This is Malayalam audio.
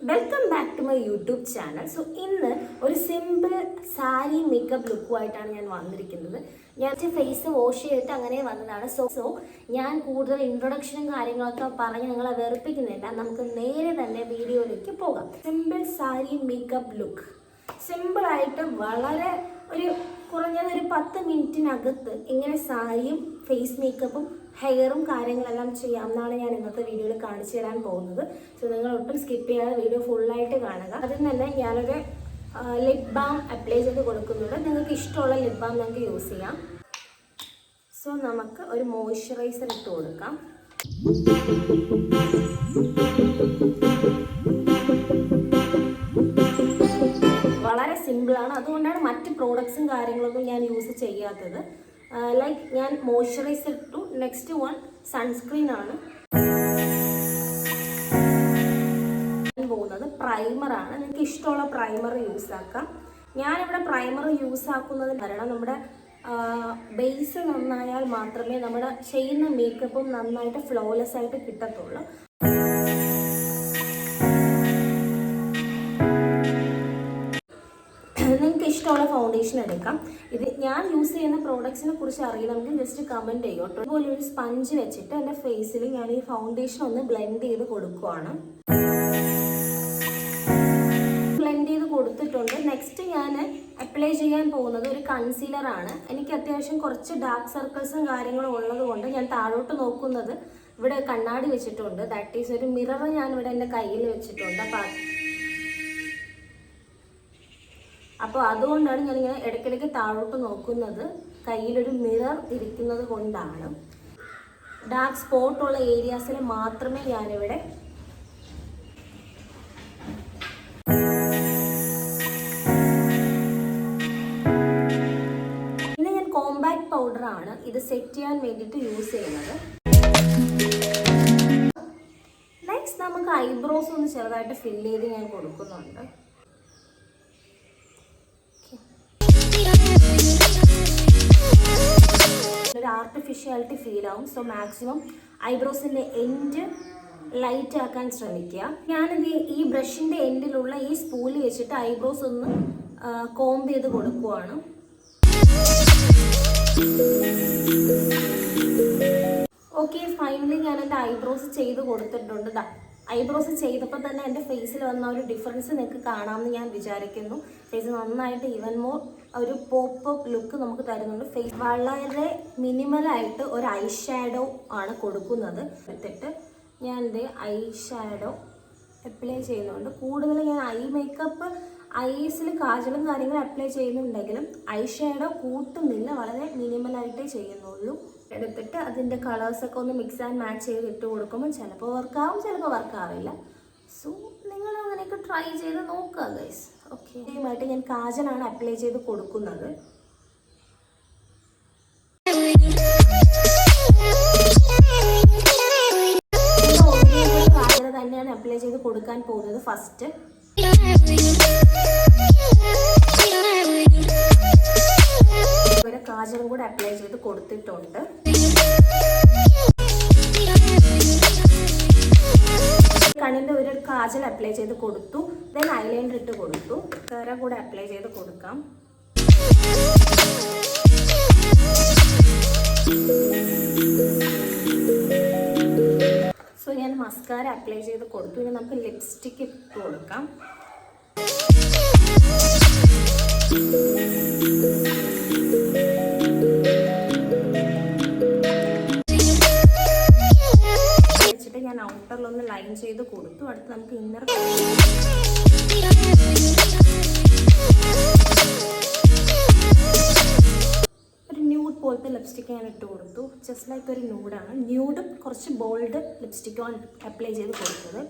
Welcome back to my YouTube channel. So ഇന്ന് ഒരു സിമ്പിൾ സാരി മേക്കപ്പ് ലുക്കുമായിട്ടാണ് ഞാൻ വന്നിരിക്കുന്നത്. ഞാൻ ഫേസ് വാഷ് ചെയ്തിട്ട് അങ്ങനെ വന്നതാണ്. സോ ഞാൻ കൂടുതൽ ഇൻട്രൊഡക്ഷനും കാര്യങ്ങളൊക്കെ പറഞ്ഞ് നിങ്ങളെ വെറുപ്പിക്കുന്നില്ല. നമുക്ക് നേരെ തന്നെ വീഡിയോയിലേക്ക് പോകാം. സിമ്പിൾ സാരി മേക്കപ്പ് ലുക്ക് സിമ്പിളായിട്ട് വളരെ കുറഞ്ഞത് ഒരു 10 മിനിറ്റിനകത്ത് ഇങ്ങനെ സാരിയും ഫേസ് മേക്കപ്പും ഹെയറും കാര്യങ്ങളെല്ലാം ചെയ്യാമെന്നാണ് ഞാൻ ഇന്നത്തെ വീഡിയോയിൽ കാണിച്ചു തരാൻ പോകുന്നത്. സോ നിങ്ങൾ ഒട്ടും സ്കിപ്പ് ചെയ്യാതെ വീഡിയോ ഫുള്ളായിട്ട് കാണുക. അതിൽ തന്നെ ഞാനൊരു ലിപ് ബാം അപ്ലൈ ചെയ്ത് കൊടുക്കുന്നുണ്ട്. നിങ്ങൾക്ക് ഇഷ്ടമുള്ള ലിപ് ബാം നിങ്ങൾക്ക് യൂസ് ചെയ്യാം. സോ നമുക്ക് ഒരു മോയ്സ്ചറൈസർ ഇട്ട് കൊടുക്കാം. വളരെ സിമ്പിളാണ്, അതുകൊണ്ടാണ് മറ്റ് പ്രോഡക്ട്സും കാര്യങ്ങളൊന്നും ഞാൻ യൂസ് ചെയ്യാത്തത്. ലൈക്ക് ഞാൻ മോയ്സ്ചറൈസർ ഇട്ടു. നെക്സ്റ്റ് വൺ സൺസ്ക്രീൻ ആണ്. പോകുന്നത് പ്രൈമറാണ്. നിങ്ങൾക്ക് ഇഷ്ടമുള്ള പ്രൈമർ യൂസ് ആക്കാം. ഞാനിവിടെ പ്രൈമർ യൂസ് ആക്കുന്നതിന് കാരണം നമ്മുടെ ബേസ് നന്നായാൽ മാത്രമേ നമ്മുടെ ചെയ്യുന്ന മേക്കപ്പും നന്നായിട്ട് ഫ്ലോലെസ് ആയിട്ട് കിട്ടത്തുള്ളൂ. നിങ്ങൾക്ക് ഇഷ്ടമുള്ള ഫൗണ്ടേഷൻ എടുക്കാം. ഇത് ഞാൻ യൂസ് ചെയ്യുന്ന പ്രോഡക്ട്സിനെ കുറിച്ച് അറിയണമെങ്കിൽ ജസ്റ്റ് കമൻറ്റ് ചെയ്യും കേട്ടോ. അതുപോലെ ഒരു സ്പഞ്ച് വെച്ചിട്ട് എൻ്റെ ഫേസിൽ ഞാൻ ഈ ഫൗണ്ടേഷൻ ഒന്ന് ബ്ലെൻഡ് ചെയ്ത് കൊടുക്കുവാണ്. ബ്ലെൻഡ് ചെയ്ത് കൊടുത്തിട്ടുണ്ട്. നെക്സ്റ്റ് ഞാൻ അപ്ലൈ ചെയ്യാൻ പോകുന്നത് ഒരു കൺസീലറാണ്. എനിക്ക് അത്യാവശ്യം കുറച്ച് ഡാർക്ക് സർക്കിൾസും കാര്യങ്ങളും ഉള്ളത് കൊണ്ട് ഞാൻ താഴോട്ട് നോക്കുന്നത് ഇവിടെ കണ്ണാടി വെച്ചിട്ടുണ്ട്. ദാറ്റ് ഈസ് ഒരു മിറർ ഞാനിവിടെ എൻ്റെ കയ്യിൽ വെച്ചിട്ടുണ്ട്. അപ്പോൾ അതുകൊണ്ടാണ് ഞാനിങ്ങനെ ഇടയ്ക്കിടയ്ക്ക് താഴോട്ട് നോക്കുന്നത്. കയ്യിലൊരു മിറർ ഇരിക്കുന്നത് കൊണ്ടാണ്. ഡാർക്ക് സ്പോട്ടുള്ള ഏരിയാസിൽ മാത്രമേ ഞാനിവിടെ പിന്നെ ഞാൻ കോമ്പാക്ട് പൗഡറാണ് ഇത് സെറ്റ് ചെയ്യാൻ വേണ്ടിയിട്ട് യൂസ് ചെയ്യുന്നത്. നെക്സ്റ്റ് നമുക്ക് ഐബ്രോസ് ഒന്ന് ചെറുതായിട്ട് ഫില്ല് ചെയ്ത് ഞാൻ കൊടുക്കുന്നുണ്ട്. ഒരു ആർട്ടിഫിഷ്യാലിറ്റി ഫീൽ ആവും. സോ മാക്സിമം ഐബ്രോസിൻ്റെ എൻഡ് ലൈറ്റ് ആക്കാൻ ശ്രമിക്കുക. ഞാനിത് ഈ ബ്രഷിൻ്റെ എൻഡിലുള്ള ഈ സ്പൂല് വെച്ചിട്ട് ഐബ്രോസ് ഒന്ന് കോംബ് ചെയ്ത് കൊടുക്കുവാണ്. ഓക്കെ, ഫൈനലി ഞാൻ എൻ്റെ ഐബ്രോസ് ചെയ്ത് കൊടുത്തിട്ടുണ്ട്. ഐബ്രോസ് ചെയ്തപ്പോൾ തന്നെ എൻ്റെ ഫേസിൽ വന്ന ഒരു ഡിഫറൻസ് നിങ്ങൾക്ക് കാണാമെന്ന് ഞാൻ വിചാരിക്കുന്നു. ഫേസ് നന്നായിട്ട് ഈവൻ മോർ ഒരു പോപ്പ് ലുക്ക് നമുക്ക് തരുന്നുണ്ട്. ഫേസ് വളരെ മിനിമലായിട്ട് ഒരു ഐ ഷാഡോ ആണ് കൊടുക്കുന്നത്. എടുത്തിട്ട് ഞാൻ എൻ്റെ ഐ ഷാഡോ അപ്ലൈ ചെയ്യുന്നുണ്ട്. കൂടുതൽ ഞാൻ ഐ മേക്കപ്പ് ഐസിൽ കാജലും കാര്യങ്ങളും അപ്ലൈ ചെയ്യുന്നുണ്ടെങ്കിലും ഐ ഷാഡോ കൂട്ടുന്നില്ല, വളരെ മിനിമലായിട്ടേ ചെയ്യുന്നുള്ളൂ. എടുത്തിട്ട് അതിൻ്റെ കളേഴ്സൊക്കെ ഒന്ന് മിക്സ് ആൻഡ് മാച്ച് ചെയ്ത് ഇട്ട് കൊടുക്കുമ്പോൾ ചിലപ്പോൾ വർക്കാവും, ചിലപ്പോൾ വർക്കാവില്ല. സോ നിങ്ങൾ അങ്ങനെയൊക്കെ ട്രൈ ചെയ്ത് നോക്കുക ഗൈസ്. ഓക്കെ, ആയിട്ട് ഞാൻ കാജലാണ് അപ്ലൈ ചെയ്ത് കൊടുക്കുന്നത്. കാജൽ തന്നെയാണ് അപ്ലൈ ചെയ്ത് കൊടുക്കാൻ പോകുന്നത് ഫസ്റ്റ്. കാജലും കൂടെ അപ്ലൈ ചെയ്ത് കൊടുത്തിട്ടുണ്ട്. കണ്ണിൻ്റെ ഒരു കാജൽ അപ്ലൈ ചെയ്ത് കൊടുത്തു. ദെൻ ഐലൈനർ ഇട്ട് കൊടുത്തു. കര കൂടെ അപ്ലൈ ചെയ്ത് കൊടുക്കാം. സോ ഞാൻ മസ്കാര അപ്ലൈ ചെയ്ത് കൊടുത്തു. ഇനി നമുക്ക് ലിപ്സ്റ്റിക്ക് ഇട്ട് കൊടുക്കാം. ഞാൻ ഔട്ടറിലൊന്ന് ലൈൻ ചെയ്ത് കൊടുത്തു. അടുത്ത് നമുക്ക് ഇന്നർ ഒരു ന്യൂഡ് പോലത്തെ ലിപ്സ്റ്റിക്ക് ഞാൻ ഇട്ട് കൊടുത്തു. ജസ്റ്റ് ലൈക്ക് ഒരു ന്യൂഡാണ്. ന്യൂഡും കുറച്ച് ബോൾഡ് ലിപ്സ്റ്റിക്കും അപ്ലൈ ചെയ്ത് കൊടുത്തത്.